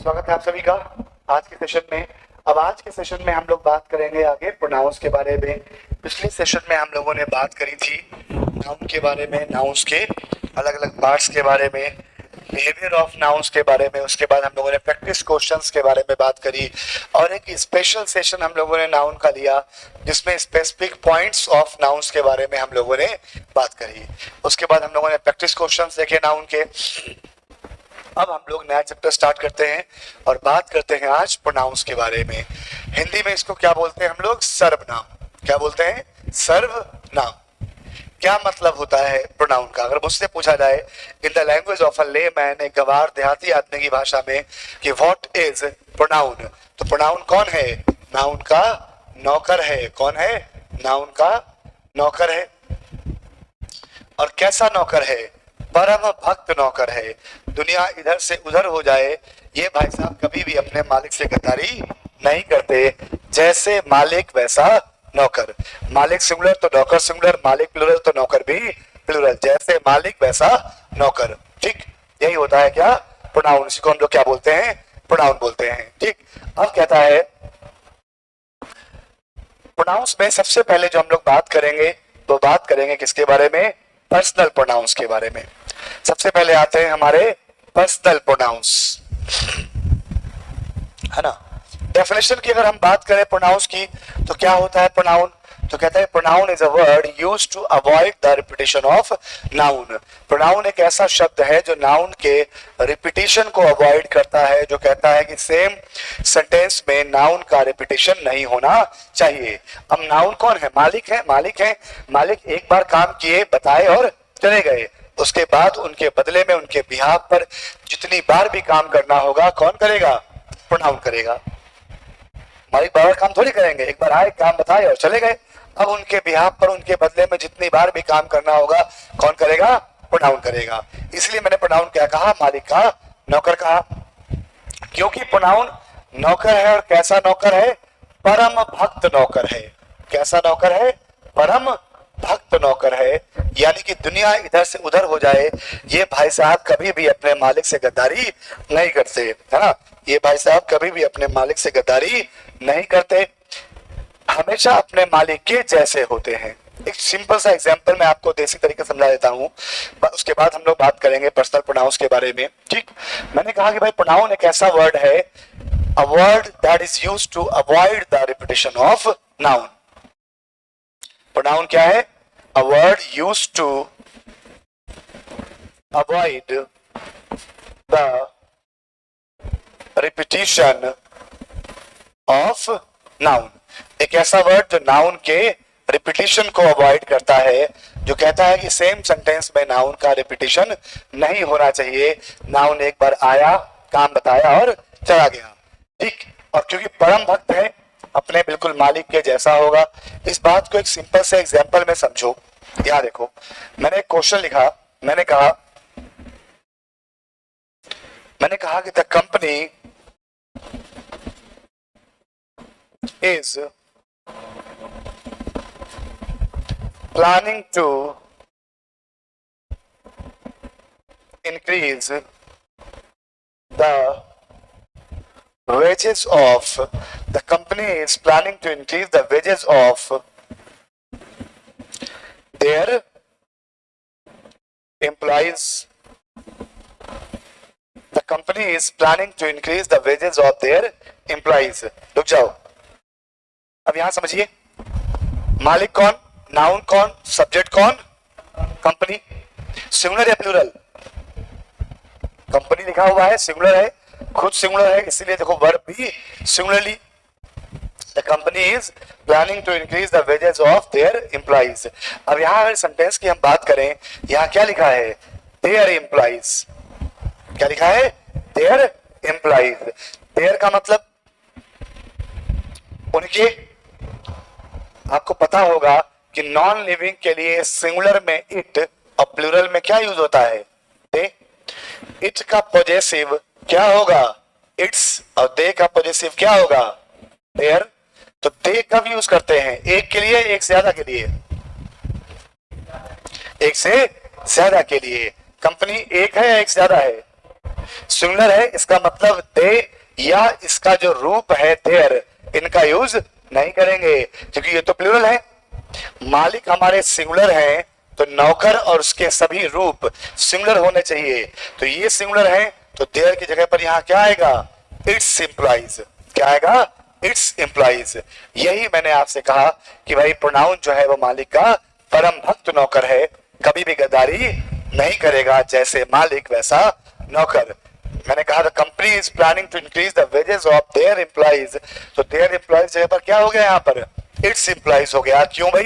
स्वागत है आप सभी का आज के सेशन में। अब आज के सेशन में हम लोग बात करेंगे आगे प्रोनाउंस के बारे में। पिछले सेशन में हम लोगों ने बात करी थी नाउन के बारे में, नाउन्स के अलग अलग पार्ट्स के बारे में, बिहेवियर ऑफ नाउन्स के बारे में। उसके बाद हम लोगों ने प्रैक्टिस क्वेश्चंस के बारे में बात करी और एक स्पेशल सेशन हम लोगों ने नाउन का लिया जिसमें स्पेसिफिक पॉइंट्स ऑफ नाउन्स के बारे में हम लोगों ने बात करी। उसके बाद हम लोगों ने प्रैक्टिस क्वेश्चंस देखे नाउन के। अब हम लोग नया चैप्टर स्टार्ट करते हैं और बात करते हैं आज प्रोनाउंस के बारे में। हिंदी में इसको क्या बोलते हैं हम लोग? सर्वनाम। क्या बोलते हैं? सर्वनाम। क्या मतलब होता है प्रोनाउन का? अगर मुझसे पूछा जाए in the language of a layman, एक गवार देहाती आदमी की भाषा में, कि व्हाट इज प्रोनाउन, तो प्रोनाउन कौन है? नाउन का नौकर है। कौन है? नाउन का नौकर है। और कैसा नौकर है? परम भक्त नौकर है। दुनिया इधर से उधर हो जाए, ये भाई साहब कभी भी अपने मालिक से गद्दारी नहीं करते। जैसे मालिक वैसा नौकर। मालिक सिंगुलर तो नौकर सिंगुलर, मालिक प्लुरल तो नौकर भी प्लुरल। जैसे मालिक वैसा नौकर। ठीक, यही होता है क्या? प्रोनाउन। इसको हम लोग क्या बोलते हैं? प्रोनाउन बोलते हैं। ठीक, अब कहता है प्रोनाउंस में सबसे पहले जो हम लोग बात करेंगे तो बात करेंगे किसके बारे में? पर्सनल प्रोनाउंस के बारे में। सबसे पहले आते हैं हमारे पर्सनल प्रोनाउंस, है ना। डेफिनेशन की अगर हम बात करें प्रोनाउंस की तो क्या होता है प्रोनाउन? तो कहता है pronoun is a word used to avoid the repetition of noun. Pronoun एक ऐसा शब्द है जो नाउन के रिपीटिशन को अवॉइड करता है, जो कहता है कि सेम सेंटेंस में नाउन का रिपीटिशन नहीं होना चाहिए। अब नाउन कौन है? मालिक है। मालिक है, मालिक एक बार काम किए, बताए और चले गए। उसके बाद उनके बदले में उनके बिहाफ पर जितनी बार भी काम करना होगा कौन करेगा? प्रोनाउन करेगा। मालिक बार काम थोड़ी करेंगे, एक बार आए, काम बताए और चले गए। अब उनके बिहाफ पर उनके बदले में जितनी बार भी काम करना होगा कौन करेगा? प्रोनाउन करेगा। इसलिए मैंने प्रोनाउन क्या कहा? मालिक का नौकर कहा, क्योंकि प्रोनाउन नौकर है। और कैसा नौकर है? परम भक्त नौकर है। कैसा नौकर है? परम भक्त नौकर है। यानी कि दुनिया इधर से उधर हो जाए, ये भाई साहब कभी भी अपने मालिक से गद्दारी नहीं करते, है ना। ये भाई साहब कभी भी अपने मालिक से गद्दारी नहीं करते, हमेशा अपने मालिक के जैसे होते हैं। एक सिंपल सा एग्जांपल मैं आपको देसी तरीके से समझा देता हूँ, उसके बाद हम लोग बात करेंगे पर्सनल प्रोनाउंस के बारे में। ठीक, मैंने कहा कि भाई प्रोनाउन एक ऐसा वर्ड है, a word that is used to avoid the repetition of noun. Pronoun क्या है? A word used to avoid the repetition of noun। एक ऐसा वर्ड जो नाउन के रिपीटिशन को अवॉइड करता है, जो कहता है कि सेम सेंटेंस में नाउन का रिपीटिशन नहीं होना चाहिए। नाउन एक बार आया, काम बताया और चला गया। ठीक, और क्योंकि परम भक्त है, अपने बिल्कुल मालिक के जैसा होगा। इस बात को एक सिंपल से एग्जांपल में समझो। यहाँ देखो, मैंने एक क्वेश्चन लिखा। मैंने कहा कि the company is planning to increase the wages of the company is planning to increase the wages of their employees। The company is planning to increase the wages of their employees। रुक जाओ, अब यहां समझिए, मालिक कौन? Noun कौन? Subject कौन? Company. Singular या प्लूरल? कंपनी लिखा हुआ है, सिंगुलर है, खुद सिंगुलर है, इसीलिए देखो वर्ब भी singularly. The company is planning to increase the wages of their employees। अब यहाँ अगर सेंटेंस की हम बात करें, यहाँ क्या लिखा है? Their employees। क्या लिखा है? Their employees। Their का मतलब उनके। आपको पता होगा कि नॉन लिविंग के लिए सिंगुलर में इट और प्लूरल में क्या यूज होता है? दे। इट का पॉजेसिव क्या होगा? इट्स। और दे का पॉजेसिव क्या होगा? देयर। तो दे कब यूज करते हैं? एक के लिए, एक से ज्यादा के लिए? एक से ज्यादा के लिए। कंपनी एक है या एक से ज्यादा है? सिंगुलर है, इसका मतलब दे या इसका जो रूप है देयर, इनका यूज नहीं करेंगे, क्योंकि ये तो प्लूरल है। मालिक हमारे सिंगुलर हैं, तो नौकर और उसके सभी रूप सिंगुलर होने चाहिए। तो ये सिंगुलर है, तो देयर की जगह पर यहाँ क्या आएगा? It's implies. क्या आएगा? It's implies. यही मैंने आपसे कहा कि भाई प्रोनाउन जो है वो मालिक का परम भक्त नौकर है, कभी भी गद्दारी नहीं करेगा, जैसे मालिक वैसा नौकर। मैंने कहा the company is planning to increase the wages of their employees, तो देयर एम्प्लॉइज जगह पर क्या हो गया यहाँ पर? इट्स एम्प्लॉइज हो गया। क्यों भाई?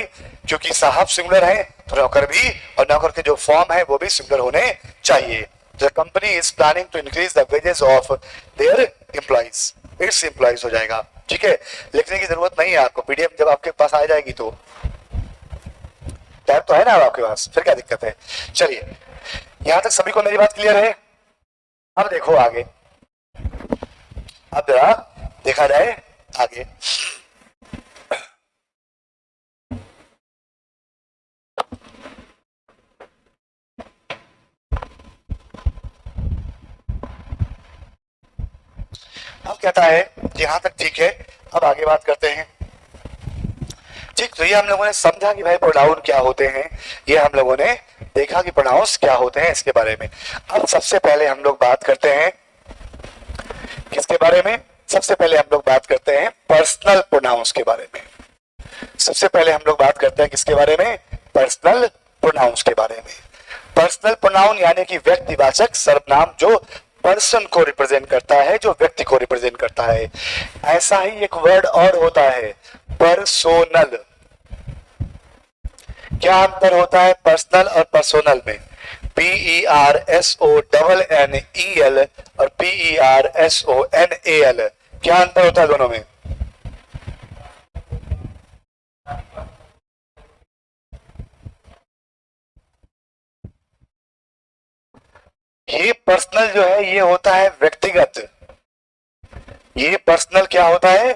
क्योंकि साहब सिंगुलर है, तो नौकर भी, और नौकर के जो फॉर्म है वो भी सिंगुलर होने चाहिए। The company is planning to increase the wages of their employees, its employees हो जाएगा। ठीक है, लिखने की जरूरत नहीं है आपको, पीडीएफ जब आपके पास आ जाएगी तो टाइप तो है ना आपके पास, फिर क्या दिक्कत है। चलिए, यहां तक सभी को मेरी बात क्लियर है? अब देखो आगे, अब जरा देखा जाए आगे। अब कहता है यहां तक ठीक है, अब आगे बात करते हैं। ठीक, तो ये हम लोगों ने समझा कि भाई प्रोनाउन क्या होते हैं, ये हम लोगों ने देखा कि प्रोनाउंस क्या होते हैं इसके बारे में। अब सबसे पहले हम लोग बात करते हैं किसके बारे में? सबसे पहले हम लोग बात करते हैं पर्सनल प्रोनाउंस के बारे में। सबसे पहले हम लोग बात करते हैं किसके बारे में? पर्सनल प्रोनाउंस के बारे में। पर्सनल प्रोनाउन यानी कि व्यक्तिवाचक सर्वनाम जो पर्सन को रिप्रेजेंट करता है, जो व्यक्ति को रिप्रेजेंट करता है। ऐसा ही एक वर्ड और होता है, पर्सोनल। क्या अंतर होता है पर्सनल और पर्सोनल में? PERSONNEL और PERSONAL, क्या अंतर होता है दोनों में? ये पर्सनल जो है ये होता है व्यक्तिगत, ये पर्सनल क्या होता है?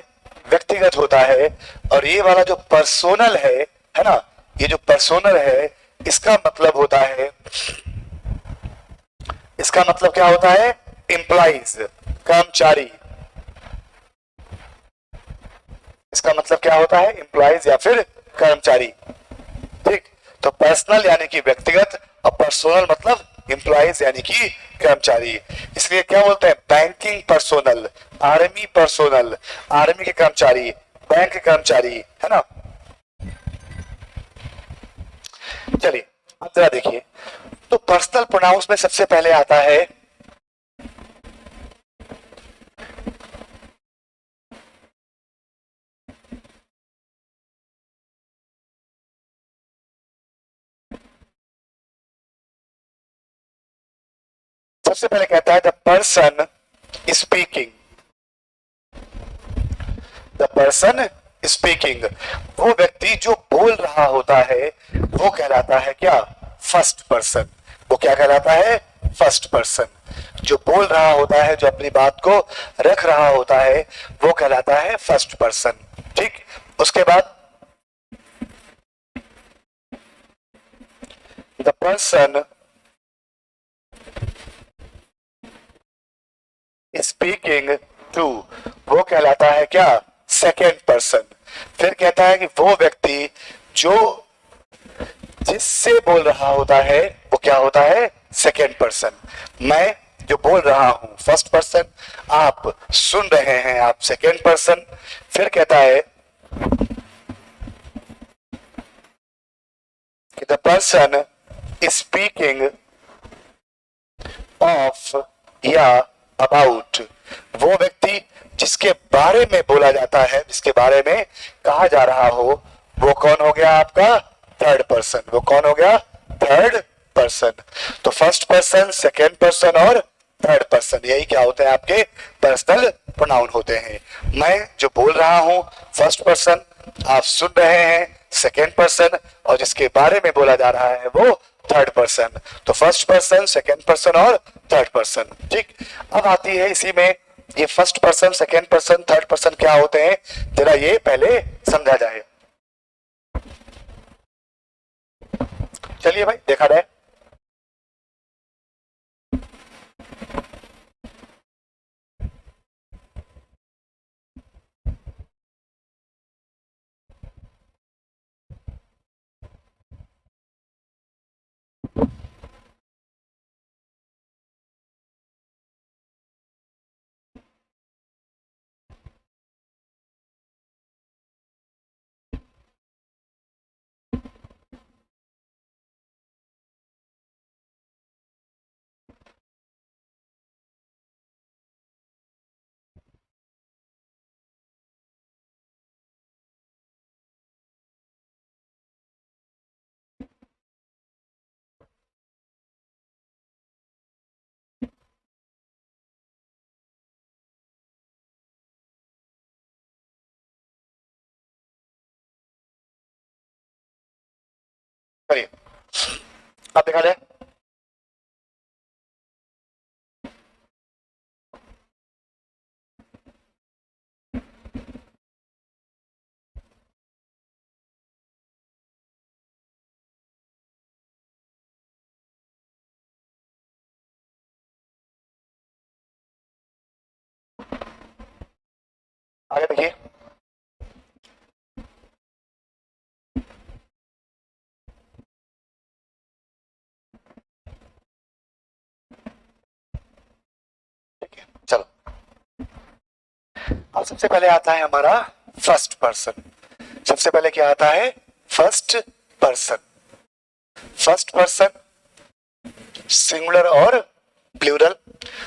व्यक्तिगत होता है। और ये वाला जो पर्सोनल है ना, ये जो पर्सोनल है इसका मतलब होता है, इसका मतलब क्या होता है? एम्प्लॉइज, कर्मचारी। इसका मतलब क्या होता है? एम्प्लॉइज या फिर कर्मचारी। ठीक, तो पर्सनल यानी कि व्यक्तिगत और पर्सोनल मतलब एम्प्लॉइज यानी कि कर्मचारी। इसलिए क्या बोलते हैं? Banking personnel, army personnel, army के कर्मचारी, बैंक के कर्मचारी, है ना। चलिए अब जरा देखिए, तो पर्सनल प्रोनाउंस में सबसे पहले आता है सबसे पहले कहता है the person speaking. The person speaking, वो व्यक्ति जो बोल रहा होता है वो कहलाता है क्या? First person. वो क्या कहलाता है? First person. जो बोल रहा होता है, जो अपनी बात को रख रहा होता है वो कहलाता है फर्स्ट पर्सन। ठीक, उसके बाद द पर्सन स्पीकिंग टू, वो कहलाता है क्या? Second person. फिर कहता है कि वो व्यक्ति जो जिससे बोल रहा होता है वो क्या होता है? Second person. मैं जो बोल रहा हूं फर्स्ट पर्सन, आप सुन रहे हैं आप सेकेंड पर्सन। फिर कहता है कि द पर्सन स्पीकिंग ऑफ या अबाउट, वो व्यक्ति जिसके बारे में बोला जाता है, जिसके बारे में कहा जा रहा हो, वो कौन हो गया आपका? Third person. वो कौन हो गया? Third person. तो फर्स्ट पर्सन, सेकेंड पर्सन और थर्ड पर्सन, यही क्या होते हैं? आपके पर्सनल प्रोनाउन होते हैं। मैं जो बोल रहा हूं फर्स्ट पर्सन, आप सुन रहे हैं सेकेंड पर्सन, और जिसके बारे में बोला जा रहा है वो थर्ड पर्सन। तो फर्स्ट पर्सन, सेकेंड पर्सन और थर्ड पर्सन। ठीक, अब आती है इसी में ये first person, second person, third person क्या होते हैं, जरा ये पहले समझा जाए। चलिए भाई देखा जाए। चलिए अब दिखा दे। आगे देखिए, चलो अब सबसे पहले आता है हमारा फर्स्ट पर्सन। सबसे पहले क्या आता है? First person. First person singular और प्लूरल।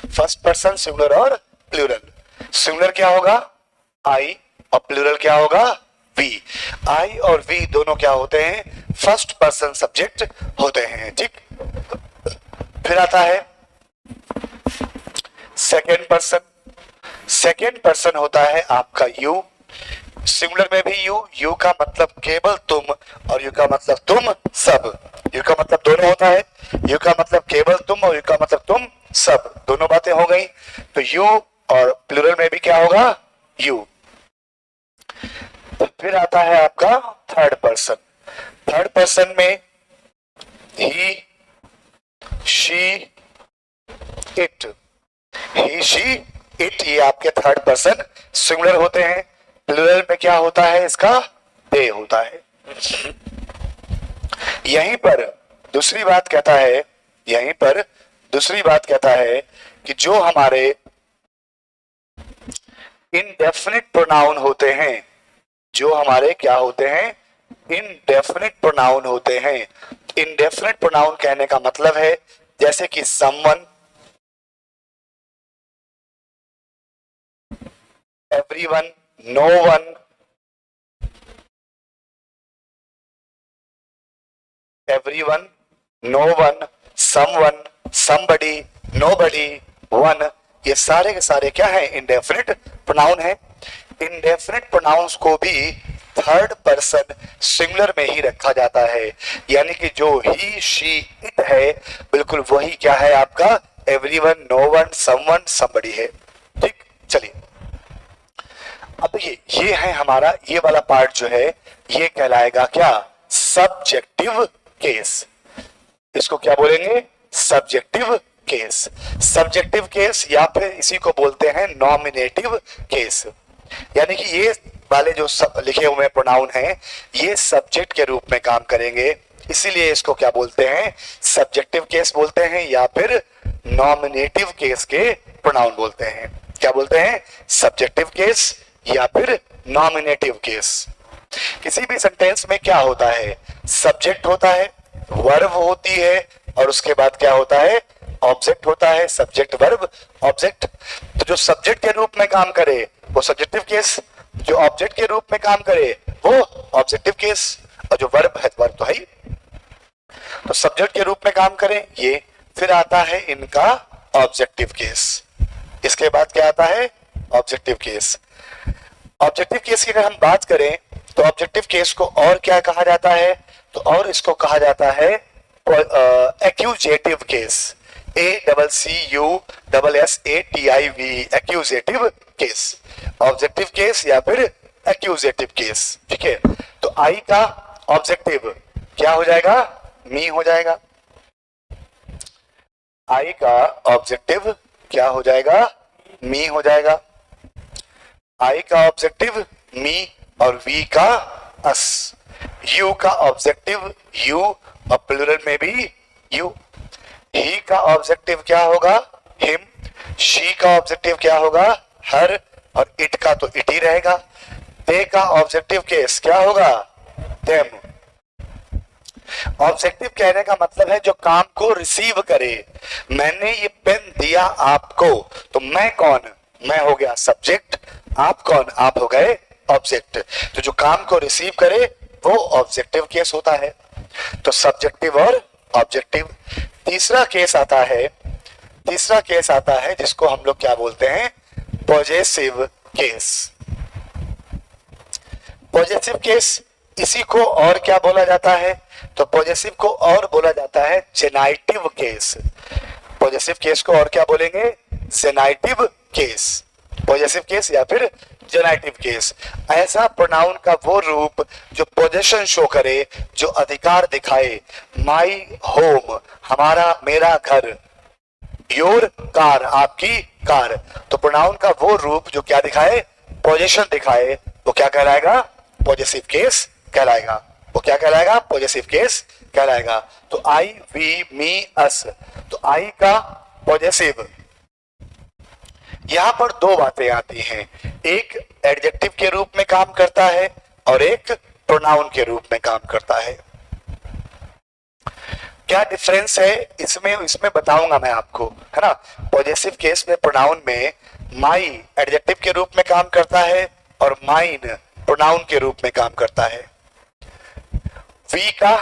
फर्स्ट पर्सन सिंगुलर और प्लूरल। सिंगुलर क्या होगा? आई, और प्लूरल क्या होगा? वी। आई और वी दोनों क्या होते हैं? फर्स्ट पर्सन सब्जेक्ट होते हैं, ठीक। फिर आता है सेकेंड पर्सन। सेकेंड पर्सन होता है आपका यू। सिंगुलर में भी यू, यू का मतलब केवल तुम, और यू का मतलब तुम सब। यू का मतलब दोनों होता है, यू का मतलब केवल तुम और यू का मतलब तुम सब, दोनों बातें हो गई। तो यू और प्लूरल में भी क्या होगा? यू। फिर आता है आपका थर्ड पर्सन। थर्ड पर्सन में he, she, it. He, she, it, ये आपके थर्ड पर्सन सिंगुलर होते हैं। प्लूरल में क्या होता है इसका? दे होता है। यहीं पर दूसरी बात कहता है, यहीं पर दूसरी बात कहता है कि जो हमारे इनडेफिनिट प्रोनाउन होते हैं, जो हमारे क्या होते हैं? इनडेफिनिट प्रोनाउन होते हैं। इनडेफिनिट प्रोनाउन कहने का मतलब है जैसे कि someone, everyone, no one, everyone, no one, someone, somebody, nobody, one, ये सारे के सारे क्या है? इंडेफिनिट प्रोनाउन है। इंडेफिनिट प्रोनाउंस को भी थर्ड पर्सन सिंगुलर में ही रखा जाता है, यानी कि जो ही, शी, इट है, बिल्कुल वही क्या है आपका? Everyone, no one, someone, somebody है, ठीक। चलिए अब देखिए, ये है हमारा, ये वाला पार्ट जो है ये कहलाएगा क्या? Subjective case. इसको क्या बोलेंगे? Subjective case. सब्जेक्टिव केस या फिर इसी को बोलते हैं नॉमिनेटिव केस, यानी कि ये वाले जो सब लिखे हुए प्रोनाउन हैं ये सब्जेक्ट के रूप में काम करेंगे, इसीलिए इसको क्या बोलते हैं? सब्जेक्टिव केस बोलते हैं या फिर नॉमिनेटिव केस के प्रोनाउन बोलते हैं। क्या बोलते हैं? सब्जेक्टिव केस या फिर नॉमिनेटिव केस। किसी भी सेंटेंस में क्या होता है? सब्जेक्ट होता है, वर्ब होती है, और उसके बाद क्या होता है? ऑब्जेक्ट होता है। Subject, verb, object. तो जो सब्जेक्ट के रूप में काम करे वो सब्जेक्टिव केस, जो ऑब्जेक्ट के रूप में काम करे वो ऑब्जेक्टिव केस, और जो वर्ब है, वर्ब तो है ही, तो सब्जेक्ट के रूप में काम करें ये। फिर आता है इनका ऑब्जेक्टिव केस। इसके बाद क्या आता है? Objective case. ऑब्जेक्टिव केस की अगर हम बात करें तो ऑब्जेक्टिव केस को और क्या कहा जाता है? तो और इसको कहा जाता है accusative case. ACCUSSATIV, accusative case. Objective case या फिर एक्यूजेटिव केस, ठीक है। तो आई का ऑब्जेक्टिव क्या हो जाएगा? मी हो जाएगा। आई का ऑब्जेक्टिव क्या हो जाएगा? मी हो जाएगा। आई का ऑब्जेक्टिव मी और वी का अस। यू का ऑब्जेक्टिव यू और प्लूरल में भी यू। ही का ऑब्जेक्टिव क्या होगा? हिम। शी का ऑब्जेक्टिव क्या होगा? हर, और इट का तो इट ही रहेगा। दे का ऑब्जेक्टिव केस क्या होगा? देम। ऑब्जेक्टिव कहने का मतलब है जो काम को रिसीव करे। मैंने ये पेन दिया आपको, तो मैं कौन? मैं हो गया सब्जेक्ट, आप कौन? आप हो गए ऑब्जेक्ट। तो जो काम को रिसीव करे वो ऑब्जेक्टिव केस होता है। तो सब्जेक्टिव और ऑब्जेक्टिव। तीसरा केस आता है, तीसरा केस आता है जिसको हम लोग क्या बोलते हैं? Possessive case. पॉजेसिव केस इसी को और क्या बोला जाता है? तो पॉजेसिव को और बोला जाता है जेनाइटिव केस। पॉजेसिव केस को और क्या बोलेंगे? जेनाइटिव केस, पॉजेसिव केस या फिर जेनाइटिव केस। ऐसा प्रोनाउन का वो रूप जो पोजेशन शो करे, जो अधिकार दिखाए। माई होम, हमारा मेरा घर। योर कार, आपकी कार। तो प्रोनाउन का वो रूप जो क्या दिखाए? पोजेशन दिखाए, वो क्या कहलाएगा? पॉजेसिव केस कहलाएगा। वो क्या कहलाएगा? पॉजेसिव केस कहलाएगा। तो आई, वी, मी, अस। तो आई का पॉजेसिव, यहां पर दो बातें आती हैं, एक एडजेक्टिव के रूप में काम करता है और एक प्रोनाउन के रूप में काम करता है। क्या डिफरेंस है इसमें बताऊंगा मैं आपको, है ना। पॉजेसिव केस में प्रोनाउन में माई एडजेक्टिव के रूप में काम करता है और माइन प्रोनाउन के रूप में काम करता है। वी का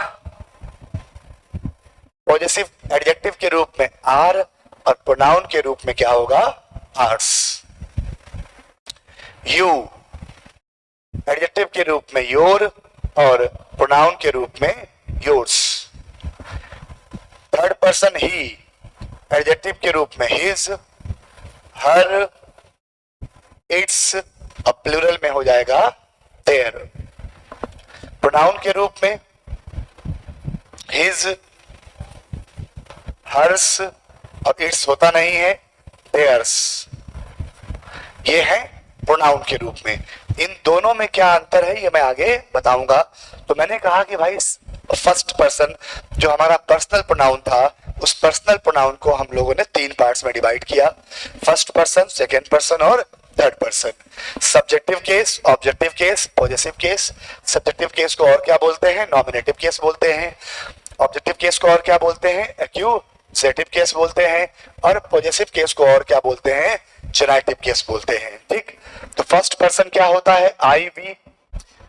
पॉजेसिव एडजेक्टिव के रूप में आर और प्रोनाउन के रूप में क्या होगा? आर्स। यू एडजेक्टिव के रूप में योर और प्रोनाउन के रूप में योर्स। थर्ड पर्सन ही एडजेक्टिव के रूप में हिज, हर, इट्स और प्लूरल में हो जाएगा देयर। प्रोनाउन के रूप में हिज, हर्स और इट्स होता नहीं है, देयर्स। ये है प्रोनाउन के रूप में। इन दोनों में क्या अंतर है ये मैं आगे बताऊंगा। तो मैंने कहा कि भाई फर्स्ट पर्सन जो हमारा पर्सनल प्रोनाउन था, उस पर्सनल प्रोनाउन को हम लोगों ने तीन पार्ट्स में डिवाइड किया, फर्स्ट पर्सन, सेकेंड पर्सन और third person. Subjective case, objective case, possessive case. Subjective case को और क्या बोलते हैं? नॉमिनेटिव केस बोलते हैं। ऑब्जेक्टिव केस को और क्या बोलते हैं? एक्यूजेटिव केस बोलते हैं। और पॉजेसिव केस को और क्या बोलते हैं? जेनाइटिव केस बोलते हैं। ठीक, तो फर्स्ट पर्सन क्या होता है? आई, वी।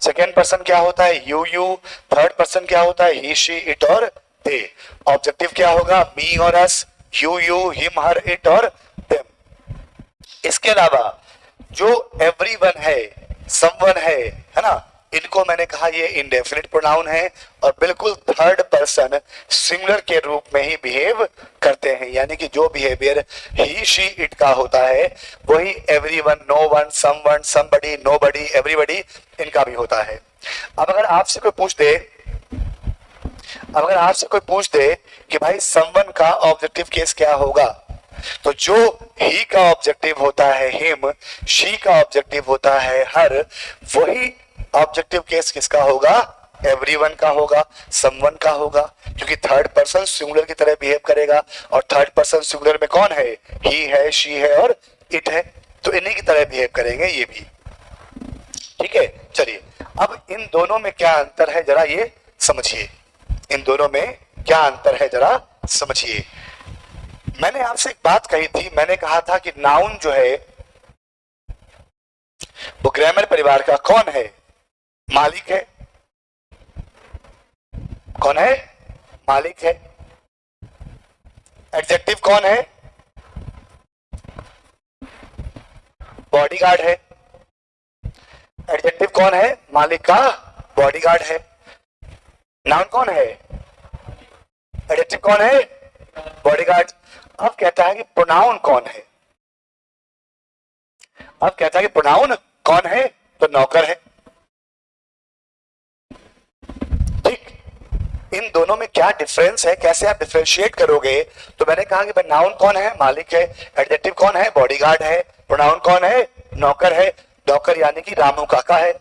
सेकेंड पर्सन क्या होता है? यू। थर्ड पर्सन क्या होता है? ही, शी, इट और दे। ऑब्जेक्टिव क्या होगा? मी और अस, यू, हिम, हर, इट और देम। इसके अलावा जो एवरीवन है, समवन है ना, इनको मैंने कहा ये इंडेफिनिट प्रोनाउन है और बिल्कुल थर्ड पर्सन सिंगुलर के रूप में ही बिहेव करते हैं। यानी कि जो बिहेवियर ही, शी, इट का होता है वही everyone, no one, someone, somebody, nobody, everybody इनका भी होता है। अब अगर आपसे कोई पूछ दे कि भाई समवन का ऑब्जेक्टिव केस क्या होगा, तो जो ही का ऑब्जेक्टिव होता है हिम, शी का ऑब्जेक्टिव होता है हर, वही ऑब्जेक्टिव केस किसका होगा? एवरीवन का होगा, समवन का होगा, क्योंकि थर्ड पर्सन सिंगुलर की तरह बिहेव करेगा और थर्ड पर्सन सिंगुलर में कौन है? ही है, शी है और इट है, तो इन्हीं की तरह बिहेव करेंगे ये भी। ठीक है, चलिए अब इन दोनों में क्या अंतर है जरा ये समझिए। इन दोनों में क्या अंतर है जरा समझिए। मैंने आपसे एक बात कही थी, मैंने कहा था कि नाउन जो है वो ग्रामर परिवार का कौन है? मालिक है। कौन है? मालिक है। एडजेक्टिव कौन है? बॉडीगार्ड है। एडजेक्टिव कौन है? मालिक का बॉडीगार्ड है। नाउन कौन है? एडजेक्टिव कौन है? बॉडीगार्ड। अब कहता है कि प्रोनाउन कौन है? अब कहता है कि प्रोनाउन कौन है? तो नौकर है। ठीक, इन दोनों में क्या डिफरेंस है, कैसे आप डिफरेंशिएट करोगे? तो मैंने कहा कि भाई नाउन कौन है? मालिक है। एडजेक्टिव कौन है? बॉडीगार्ड है। प्रोनाउन कौन है? नौकर है। नौकर यानी कि रामू काका है।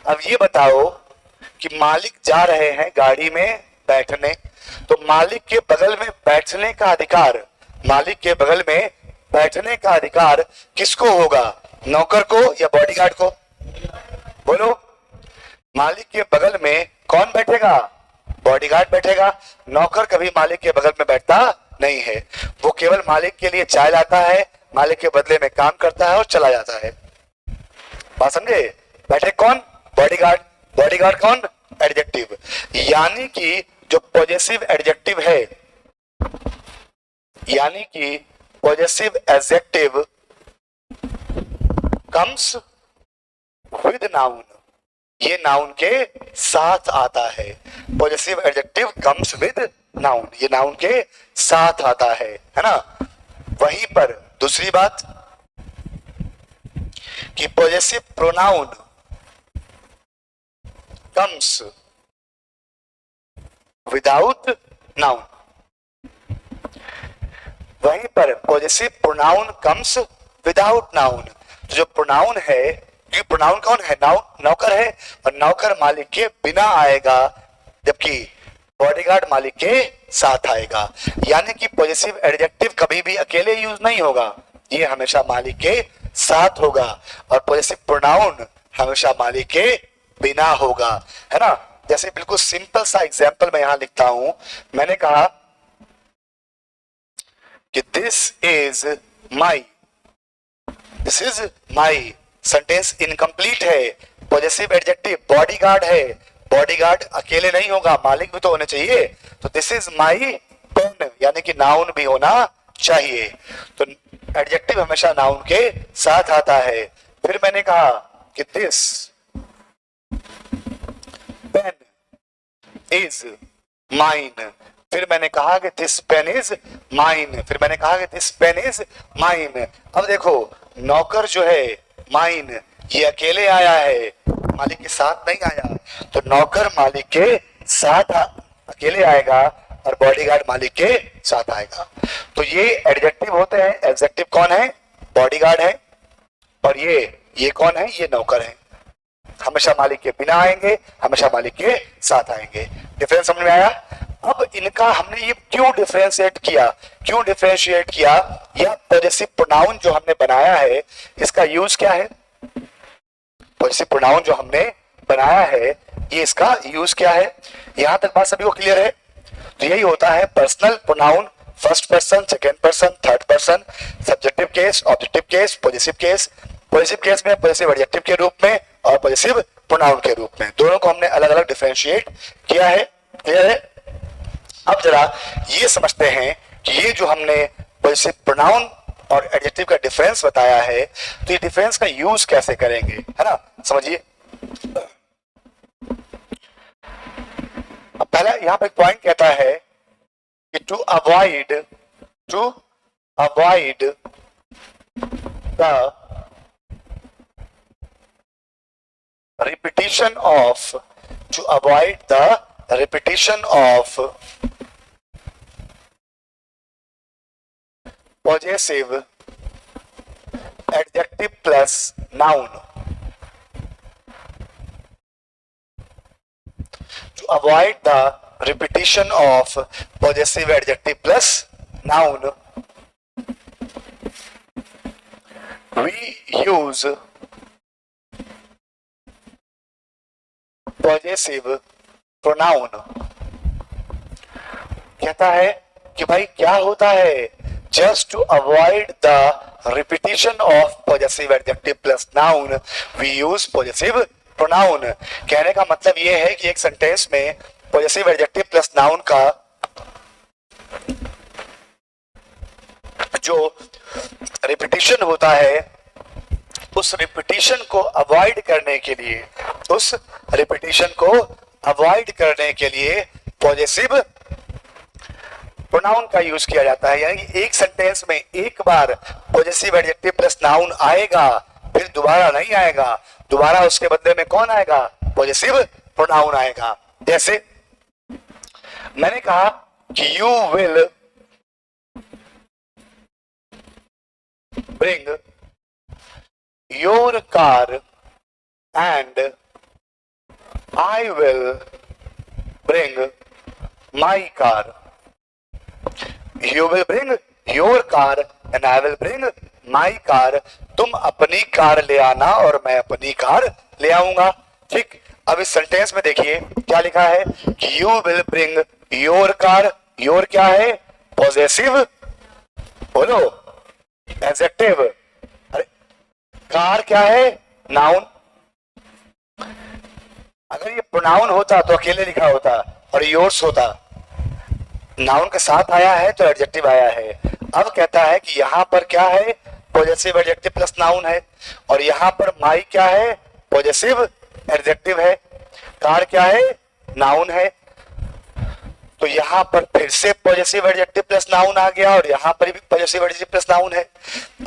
अब ये बताओ कि मालिक जा रहे हैं गाड़ी में बैठने, तो मालिक के बगल में बैठने का अधिकार, मालिक के बगल में बैठने का अधिकार किसको होगा? नौकर को या बॉडीगार्ड को? बोलो, मालिक के बगल में कौन बैठेगा? बॉडीगार्ड बैठेगा। नौकर कभी मालिक के बगल में बैठता नहीं है, वो केवल मालिक के लिए चाय लाता है, मालिक के बदले में काम करता है और चला जाता है। बात समझे? बैठे कौन? बॉडीगार्ड। बॉडीगार्ड कौन? एडजेक्टिव। यानी कि जो पॉजेसिव एडजेक्टिव है, यानी कि possessive adjective comes with noun, ये नाउन के साथ आता है। Possessive adjective comes with noun, ये नाउन के साथ आता है ना। वहीं पर दूसरी बात कि possessive pronoun comes without noun, वहीं पर possessive pronoun comes without noun. तो जो प्रोनाउन है, ये प्रोनाउन कौन है? नौकर है, और नौकर मालिक के बिना आएगा, जबकि बॉडीगार्ड मालिक के साथ आएगा। यानी कि पॉजेसिव एडजेक्टिव कभी भी अकेले यूज नहीं होगा, ये हमेशा मालिक के साथ होगा, और पॉजेसिव प्रोनाउन हमेशा मालिक के बिना होगा, है ना। जैसे बिल्कुल सिंपल सा एग्जांपल मैं यहां लिखता हूं, मैंने कहा कि this is my, this is my, sentence incomplete है, पॉजेसिव एडजेक्टिव बॉडीगार्ड है, बॉडीगार्ड अकेले नहीं होगा, मालिक भी तो होने चाहिए। तो दिस इज माई पेन, यानी कि नाउन भी होना चाहिए। तो एडजेक्टिव हमेशा नाउन के साथ आता है। फिर मैंने कहा कि दिस पेन इज माइन, फिर मैंने कहा कि दिस पेन इज माइन, फिर मैंने कहा कि दिस पेन इज माइन। अब देखो, नौकर जो है माइन, ये अकेले आया है, मालिक के साथ नहीं आया, तो नौकर मालिक के साथ अकेले आएगा और बॉडीगार्ड मालिक के साथ आएगा। तो ये एडजेक्टिव होते हैं। एडजेक्टिव कौन है? बॉडीगार्ड है, और ये कौन है? ये नौकर है। हमेशा मालिक के बिना आएंगे, हमेशा मालिक के साथ आएंगे। डिफरेंस समझ में आया? अब इनका हमने ये क्यों डिफरेंशिएट किया, या पॉजेसिव प्रोनाउन जो हमने बनाया है, इसका यूज क्या है? पॉजेसिव प्रोनाउन जो हमने बनाया है, ये इसका यूज क्या है? यहां तक बात सभी को क्लियर है? तो यही होता है personal pronoun, first person, second person, third person, subjective case, objective case, possessive case. Possessive case में पॉजेसिव एडजेक्टिव के रूप में और पॉजेसिव प्रोनाउन के रूप में, दोनों को हमने अलग अलग डिफरेंशिएट किया है। क्लियर है? अब जरा ये समझते हैं कि ये जो हमने पॉजेसिव प्रोनाउन और एडजेक्टिव का डिफरेंस बताया है, तो ये डिफरेंस का यूज कैसे करेंगे, है ना। समझिए, अब पहला यहां पर एक पॉइंट कहता है कि to avoid the repetition of possessive adjective plus noun, to avoid the repetition of possessive adjective plus noun, we use possessive pronoun. कहता है कि भाई क्या होता है, just to avoid the repetition of possessive adjective plus noun we use possessive pronoun. कहने का मतलब यह है कि एक सेंटेंस में पॉजेसिव एडजेक्टिव प्लस नाउन का जो रिपीटिशन होता है, उस रिपीटिशन को अवॉइड करने के लिए पॉजेसिव प्रोनाउन का यूज किया जाता है। यानी कि एक सेंटेंस में एक बार पॉजेसिव एडजेक्टिव प्लस नाउन आएगा, फिर दोबारा नहीं आएगा, दोबारा उसके बदले में कौन आएगा? पॉजेसिव प्रोनाउन आएगा। जैसे मैंने कहा कि you will bring your car and I will bring my car. You will bring your car and I will bring my car. तुम अपनी कार ले आना और मैं अपनी कार ले आऊंगा। ठीक, अब इस सेंटेंस में देखिए क्या लिखा है कि you will bring your car। your क्या है? पॉजेसिव, बोलो, एडजेक्टिव। कार क्या है? नाउन। अगर ये प्रोनाउन होता तो अकेले लिखा होता और योर्स होता, नाउन के साथ आया है तो एडजेक्टिव आया है। अब कहता है कि यहां पर क्या है? पॉजेसिव एडजेक्टिव प्लस नाउन है, और यहां पर माई क्या है? पॉजेसिव एडजेक्टिव है, कार क्या है, नाउन है। तो यहां पर फिर से पॉजेसिव एडजेक्टिव प्लस नाउन आ गया और यहां पर भी पॉजेसिव एडजेक्टिव प्लस नाउन है।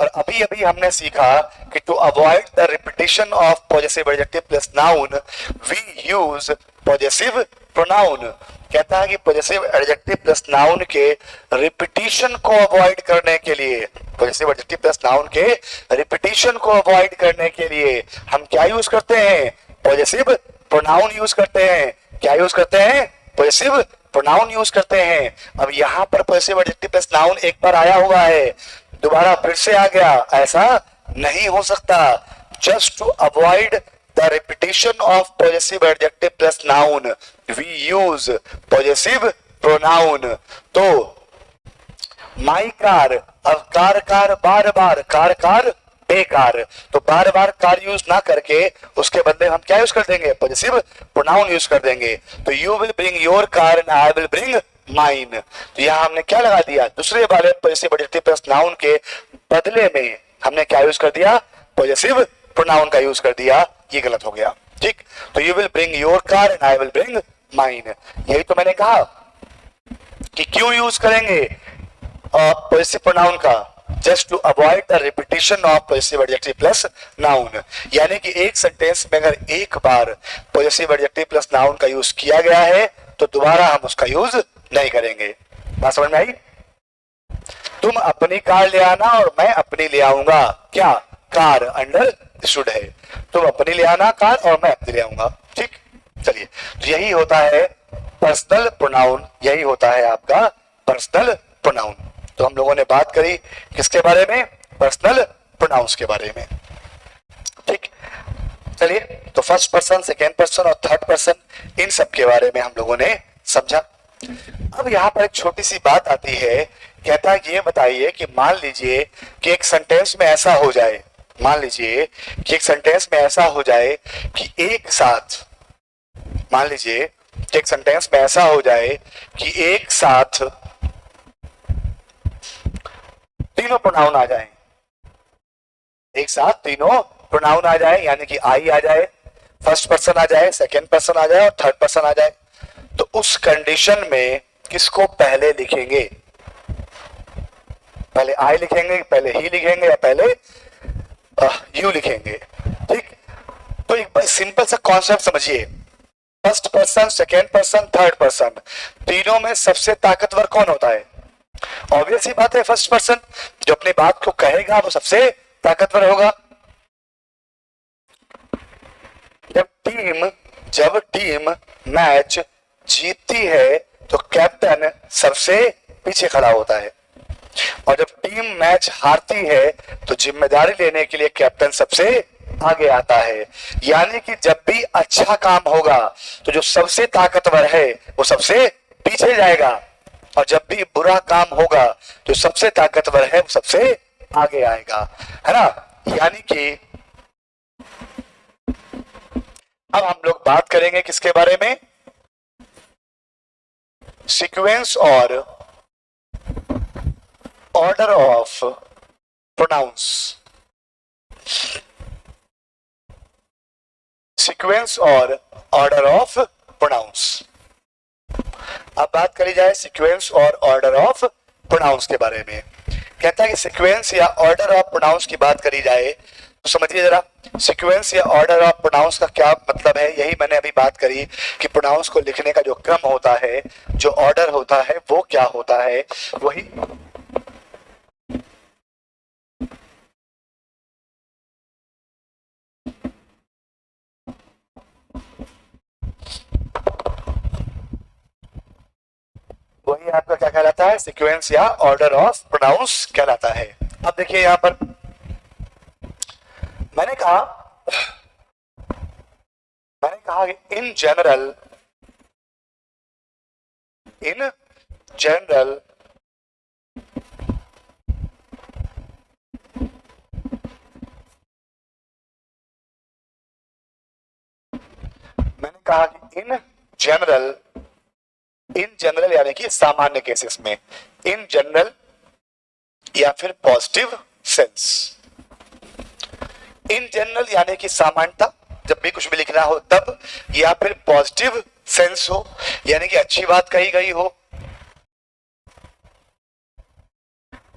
और अभी अभी हमने सीखा कि to avoid the repetition of possessive adjective plus noun we use possessive pronoun. कहता है कि पॉजेसिव एडजेक्टिव प्लस नाउन के रिपीटिशन को अवॉइड करने के लिए, पॉजेसिव एडजेक्टिव प्लस नाउन के रिपीटिशन को अवॉइड करने के लिए हम क्या यूज करते हैं, पॉजेसिव प्रोनाउन यूज करते हैं। क्या यूज करते हैं, पॉजेसिव प्रोनाउन यूज करते हैं। अब यहां पर पॉजेसिव एडजेक्टिव प्लस नाउन एक बार आया हुआ है, दोबारा फिर से आ गया, ऐसा नहीं हो सकता। Just to avoid the repetition of possessive adjective plus noun we use possessive pronoun. तो माई कार, अब कार कार बार बार, कार कार बेकार, तो बार बार कार यूज ना करके उसके बदले हम क्या यूज कर देंगे, पॉजेसिव प्रोनाउन यूज कर देंगे। तो you will bring your car and I will bring mine. तो यहां हमने क्या लगा दिया, दूसरे वाले पॉजेसिव एडजेक्टिव प्लस नाउन के बदले में हमने क्या यूज कर दिया, पॉजेसिव प्रोनाउन का यूज कर दिया। ये गलत हो गया, ठीक। तो you will bring your car and I will bring mine, यही तो मैंने कहा कि क्यों यूज करेंगे पॉजेसिव प्रोनाउन का, just to avoid the repetition of possessive adjective plus noun. यानी कि एक सेंटेंस में अगर एक बार पॉजेसिव एडजेक्टिव प्लस नाउन का यूज किया गया है तो दोबारा हम उसका यूज नहीं करेंगे। बात समझ में आई? तुम अपनी कार ले आना और मैं अपनी ले आऊंगा, क्या, कार अंडरस्टूड है, तुम अपनी ले आना कार और मैं अपनी ले आऊंगा, ठीक। चलिए, तो यही होता है पर्सनल प्रोनाउन, यही होता है आपका पर्सनल प्रोनाउन। तो हम लोगों ने बात करी किसके बारे में, पर्सनल प्रोनाउंस के बारे में, ठीक। चलिए, तो फर्स्ट पर्सन, सेकेंड पर्सन और थर्ड पर्सन, इन सब के बारे में हम लोगों ने समझा। अब यहाँ पर एक छोटी सी बात आती है, कहता है ये बताइए कि मान लीजिए कि एक सेंटेंस में ऐसा हो जाए, मान लीजिए कि एक सेंटेंस में ऐसा हो जाए कि एक साथ, मान लीजिए कि एक सेंटेंस में ऐसा हो जाए कि एक साथ तीनों प्रोनाउन आ जाएं, एक साथ तीनों प्रोनाउन आ जाए, यानी कि आई आ जाए, फर्स्ट पर्सन आ जाए, सेकेंड पर्सन आ जाए और थर्ड पर्सन आ जाए। तो उस कंडीशन में किसको पहले लिखेंगे, पहले आई लिखेंगे, पहले ही लिखेंगे या पहले यू लिखेंगे, ठीक। तो एक बार सिंपल सा कॉन्सेप्ट समझिए, first person, second person, third person, तीनों में सबसे ताकतवर कौन होता है? ऑब्वियस ही बात है, फर्स्ट पर्सन। जो अपनी बात को कहेगा वो सबसे ताकतवर होगा। जब टीम मैच जीतती है तो कैप्टन सबसे पीछे खड़ा होता है, और जब टीम मैच हारती है तो जिम्मेदारी लेने के लिए कैप्टन सबसे आगे आता है। यानी कि जब भी अच्छा काम होगा तो जो सबसे ताकतवर है वो सबसे पीछे जाएगा, और जब भी बुरा काम होगा तो सबसे ताकतवर है वो सबसे आगे आएगा, है ना। यानी कि अब हम लोग बात करेंगे किसके बारे में, सीक्वेंस और ऑर्डर ऑफ प्रोनाउंस, सीक्वेंस और ऑर्डर ऑफ प्रोनाउंस। अब बात करी जाए सीक्वेंस और ऑर्डर ऑफ प्रोनाउंस के बारे में। कहता है कि सीक्वेंस या ऑर्डर ऑफ प्रोनाउंस की बात करी जाए तो समझिए जरा, सीक्वेंस या ऑर्डर ऑफ प्रोनाउंस का क्या मतलब है। यही मैंने अभी बात करी कि प्रोनाउंस को लिखने का जो क्रम होता है, जो ऑर्डर होता है, वो क्या होता है, वही वही आपका क्या कहलाता है, सीक्वेंस या ऑर्डर ऑफ प्रोनाउंस कहलाता है। अब देखिए यहां पर मैंने कहा कि इन जनरल मैंने कहा कि इन जनरल यानी कि सामान्य केसेस में, इन जनरल या फिर पॉजिटिव सेंस। इन जनरल यानी कि सामान्यता, जब भी कुछ भी लिखना हो तब, या फिर पॉजिटिव सेंस हो यानी कि अच्छी बात कही गई हो।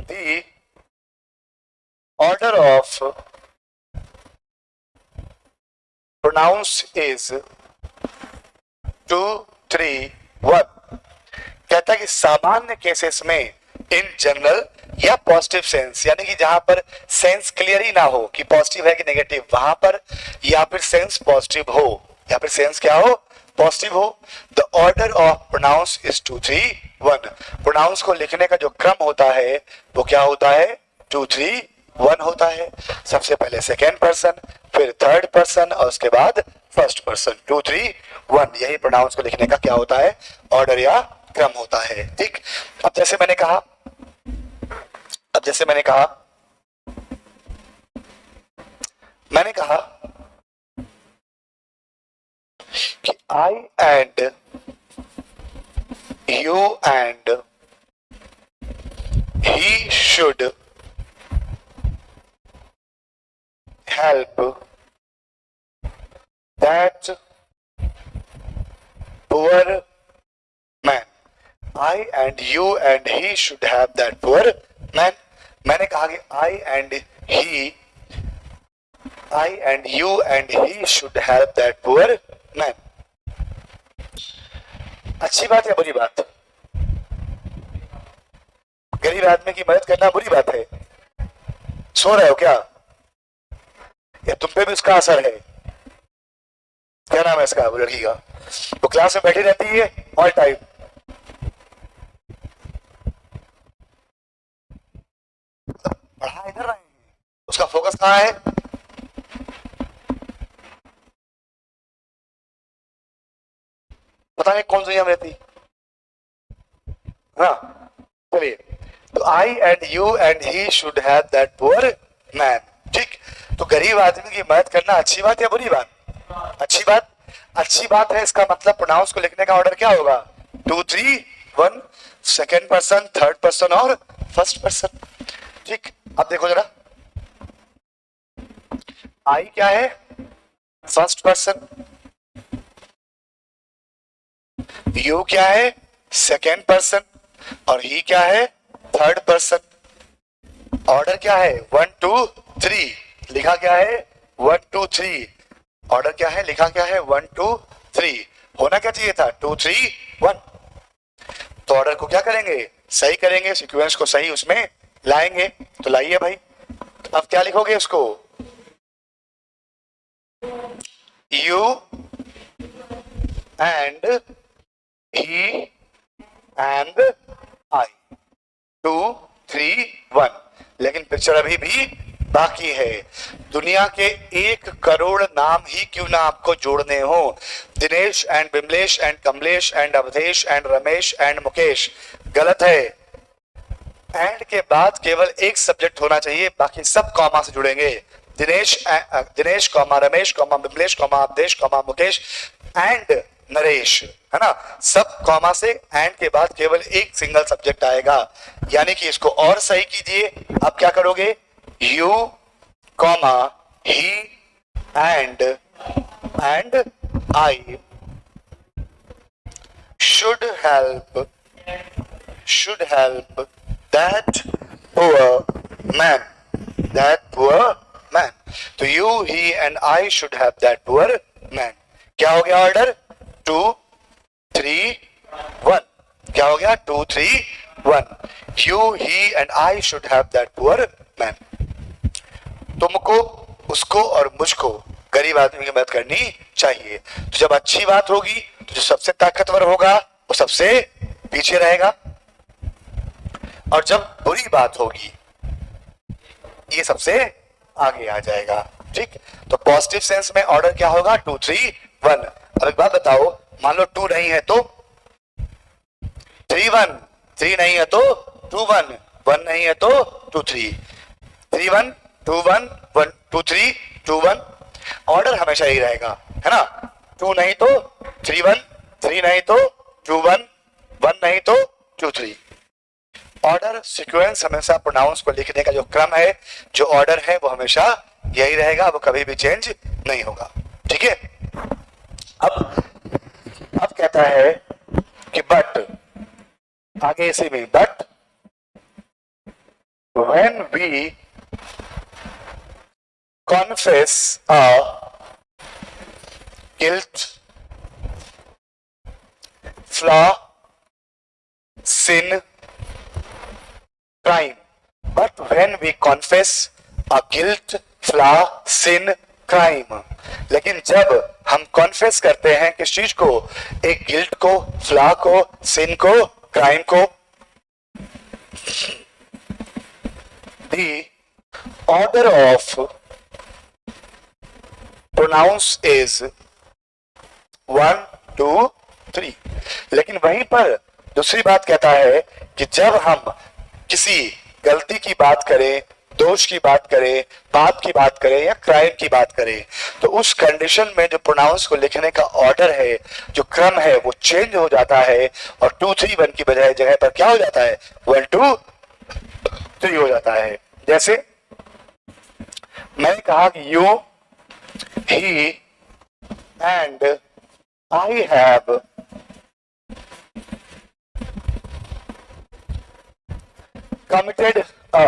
The order of pronouns is 2, 3, 1। कहता है कि सामान्य केसेस में इन जनरल या पॉजिटिव सेंस, यानी कि जहां पर सेंस क्लियर ही ना हो कि पॉजिटिव है कि नेगेटिव, वहां पर या फिर सेंस पॉजिटिव हो या फिर सेंस क्या हो, पॉजिटिव हो। The order of pronouns is 2, 3, 1। Pronouns को लिखने का जो क्रम होता है वो क्या होता है, 2, 3, 1 होता है। सबसे पहले सेकेंड पर्सन, फिर थर्ड पर्सन और उसके बाद फर्स्ट पर्सन। 2, 3, 1 यही प्रोनाउंस को लिखने का क्या होता है, ऑर्डर या क्रम होता है। ठीक, अब जैसे मैंने कहा कि I and you and he should help that poor man। I and you and he should help that poor man। मैंने कहा कि I and you and he should help that poor man। अच्छी बात या बुरी बात? गरीब आदमी की मदद करना बुरी बात है? सो रहे हो क्या, या तुम पे भी उसका असर है? क्या नाम है इसका, वो लड़की का? वो क्लास में बैठी रहती है ऑल टाइम, पढ़ा इधर रहे हैं, उसका फोकस कहाँ है? पता नहीं कौन सी में रहती। हाँ चलिए, तो I and you and he should have that poor man. ठीक, तो गरीब आदमी की मदद करना अच्छी बात या बुरी बात? अच्छी बात। अच्छी बात है, इसका मतलब प्रोनाउंस को लिखने का ऑर्डर क्या होगा, 2, 3, 1, सेकेंड पर्सन, थर्ड पर्सन और फर्स्ट पर्सन। ठीक, अब देखो जरा, आई क्या है, फर्स्ट पर्सन, यू क्या है, सेकेंड पर्सन, और ही क्या है, थर्ड पर्सन। ऑर्डर क्या है, 1, 2, 3, लिखा क्या है 1, 2, 3। ऑर्डर क्या है, लिखा क्या है 1, 2, 3। होना क्या चाहिए था 2, 3, 1। तो ऑर्डर को क्या करेंगे, सही करेंगे, सीक्वेंस को सही उसमें लाएंगे। तो लाइए भाई, अब क्या लिखोगे उसको, you and he and I, 2, 3, 1। लेकिन पिक्चर अभी भी बाकी है। दुनिया के 1 करोड़ नाम ही क्यों ना आपको जोड़ने हो, Dinesh and Bimlesh and Kamlesh and Awadhesh and Ramesh and Mukesh, गलत है। एंड के बाद केवल एक सब्जेक्ट होना चाहिए, बाकी सब कॉमा से जुड़ेंगे। Dinesh comma Ramesh comma Bimlesh comma Awadhesh comma Mukesh and Naresh, है ना, सब कॉमा से। एंड के बाद केवल एक सिंगल सब्जेक्ट आएगा, यानी कि इसको और सही कीजिए। अब क्या करोगे, you comma he and I should help that poor man. तो you he and I should help that poor man. क्या हो गया ऑर्डर, 2, 3, 1। क्या हो गया, 2, 3, 1। You, he and I should have that poor man। तुमको, उसको और मुझको गरीब आदमी की मदद करनी चाहिए। तो जब अच्छी बात होगी तो जो सबसे ताकतवर होगा वो सबसे पीछे रहेगा, और जब बुरी बात होगी ये सबसे आगे आ जाएगा। ठीक, तो पॉजिटिव सेंस में ऑर्डर क्या होगा, 2, 3, 1। अब एक बात बताओ, मान लो 2 नहीं है तो 3, 1, 3 नहीं है तो 2, 1, 1 नहीं है तो 2, 3, 3, 1, 2, 1, 1, 2, 3, 2, 1। ऑर्डर हमेशा यही रहेगा, है ना, 2 नहीं तो 3, 1, 3 नहीं तो 2, 1, 1 नहीं तो 2, 3। ऑर्डर सीक्वेंस हमेशा प्रोनाउंस को लिखने का जो क्रम है, जो ऑर्डर है वो हमेशा यही रहेगा, वो कभी भी चेंज नहीं होगा। ठीक है। अब कहता है कि बट, आगे इसी में but when we confess a guilt, flaw, sin, crime. But when we confess a guilt, flaw, sin, crime. लेकिन जब हम कॉन्फेस करते हैं किस चीज को, एक गिल्ट को, फ्लॉ को, सिन को, क्राइम को, the order of pronouns is 1, 2, 3. लेकिन वहीं पर दूसरी बात कहता है कि जब हम किसी गलती की बात करें, दोष की बात करें, पाप की बात करें या क्राइम की बात करें, तो उस कंडीशन में जो प्रोनाउंस को लिखने का ऑर्डर है, जो क्रम है, वो चेंज हो जाता है और 2, 3, 1 की बजाय जगह पर क्या हो जाता है, 1, 2, 3 हो जाता है। जैसे मैंने कहा कि you, he and I have committed a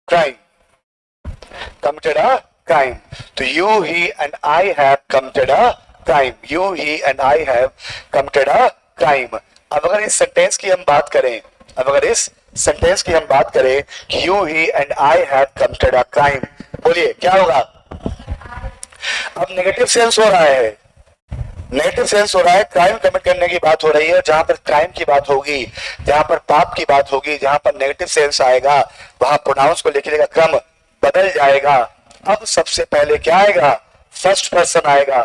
crime. Committed a crime. तो you, he and I have committed a crime. You, he and I have committed a crime. अब अगर इस सेंटेंस की हम बात करें, कि you, he and I have committed a crime, बोलिए क्या होगा। अब नेगेटिव सेंस हो रहा है, क्राइम कमिट करने की बात हो रही है। जहां पर क्राइम की बात होगी, जहां पर पाप की बात होगी, जहां पर नेगेटिव सेंस आएगा, वहां प्रोनाउंस को लिखने का क्रम बदल जाएगा। अब सबसे पहले क्या आएगा, फर्स्ट पर्सन आएगा।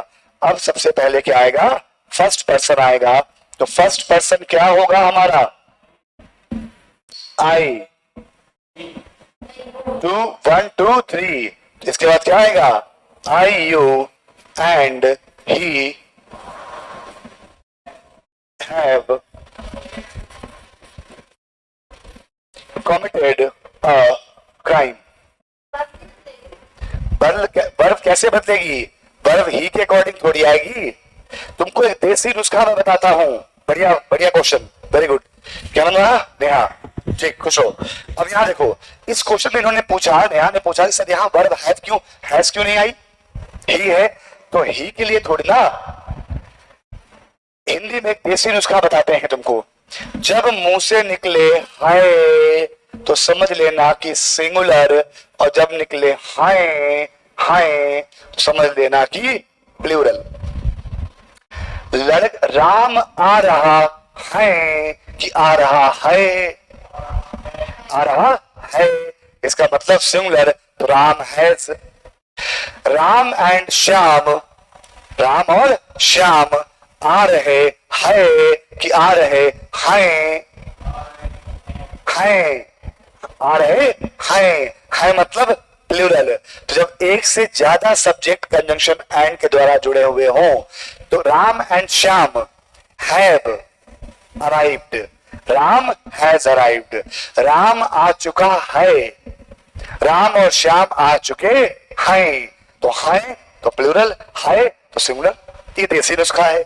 तो फर्स्ट पर्सन क्या होगा हमारा, आई, 2, 1, 2, 3। इसके बाद क्या आएगा, I, you and he have committed a crime. Verb कैसे बदलेगी, वर्ब ही के अकॉर्डिंग थोड़ी आएगी। तुमको एक देसी नुस्खा मैं बताता हूं, बढ़िया क्वेश्चन, वेरी गुड। क्या नाम है, नेहा, ठीक, खुश हो। अब यहाँ देखो, इस क्वेश्चन में इन्होंने पूछा, नेहा ने पूछा सर यहाँ वर्ब हैज क्यों नहीं आई, ही है, तो ही के लिए थोड़ी ना, हिंदी में एक देसी नुस्खा बताते हैं तुमको। जब मुंह से निकले हाय तो समझ लेना कि सिंगुलर, और जब निकले हाय तो समझ लेना कि प्लूरल। राम आ रहा है कि आ रहा है, इसका मतलब सिंगुलर, तो राम हैज। राम एंड श्याम, राम और श्याम आ रहे हैं कि आ रहे हैं, आ रहे हैं मतलब प्लूरल। तो जब एक से ज्यादा सब्जेक्ट कंजंक्शन एंड के द्वारा जुड़े हुए हों, तो Ram and Shyam have arrived, Ram has arrived, Ram आ चुका है, राम और श्याम आ चुके हैं, तो प्लूरल, है तो सिंगुलर। ये देसी नुस्खा है।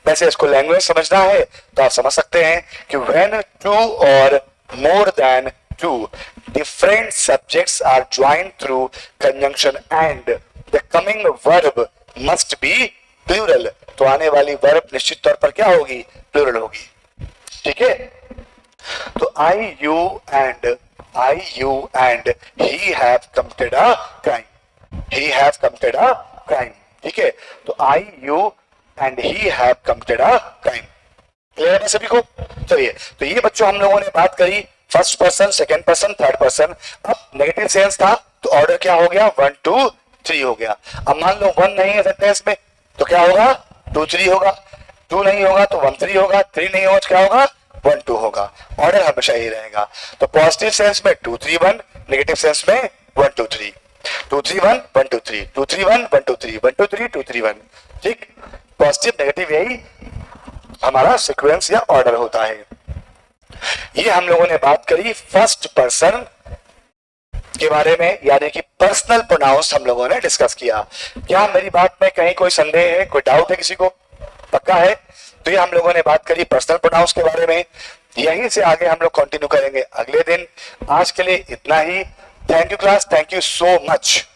वैसे इसको लैंग्वेज समझना है तो आप समझ सकते हैं कि when two or more than two different subjects are joined through conjunction and the coming verb must be plural, तो आने वाली वर्ब निश्चित तौर पर क्या होगी, प्लूरल होगी। ठीक है, तो I, you and he have committed a crime, ठीक है। तो I, you and he have committed a crime, clear है सभी को। चलिए, तो ये बच्चों हम लोगों ने बात करी first person, second person, third person. अब नेगेटिव सेंस था तो ऑर्डर क्या हो गया, 1, 2, 3 हो गया। अब मान लो 1 नहीं है सेंटेंस में तो क्या होगा, 2, 3 होगा, 2 नहीं होगा तो 1, 3 होगा, 3 नहीं होगा तो क्या होगा, 1, 2 होगा। ऑर्डर हमेशा यही रहेगा। तो पॉजिटिव सेंस में 2, 3, 1, नेगेटिव सेंस में 1, 2, 3, 2, 3, 1, 1, 2, 3, 2, 3, 1, 1, 2, 3, 1, 2, 3, 2, 3, 1। ठीक, पॉजिटिव नेगेटिव यही हमारा सीक्वेंस या ऑर्डर होता है। ये हम लोगों ने बात करी फर्स्ट पर्सन के बारे में, यानी कि पर्सनल प्रोनाउंस हम लोगों ने डिस्कस किया। क्या मेरी बात में कहीं कोई संदेह है, कोई डाउट है किसी को? पक्का है? तो ये हम लोगों ने बात करी पर्सनल प्रोनाउंस के बारे में। यहीं से आगे हम लोग कंटिन्यू करेंगे अगले दिन। आज के लिए इतना ही। Thank you class, thank you so much.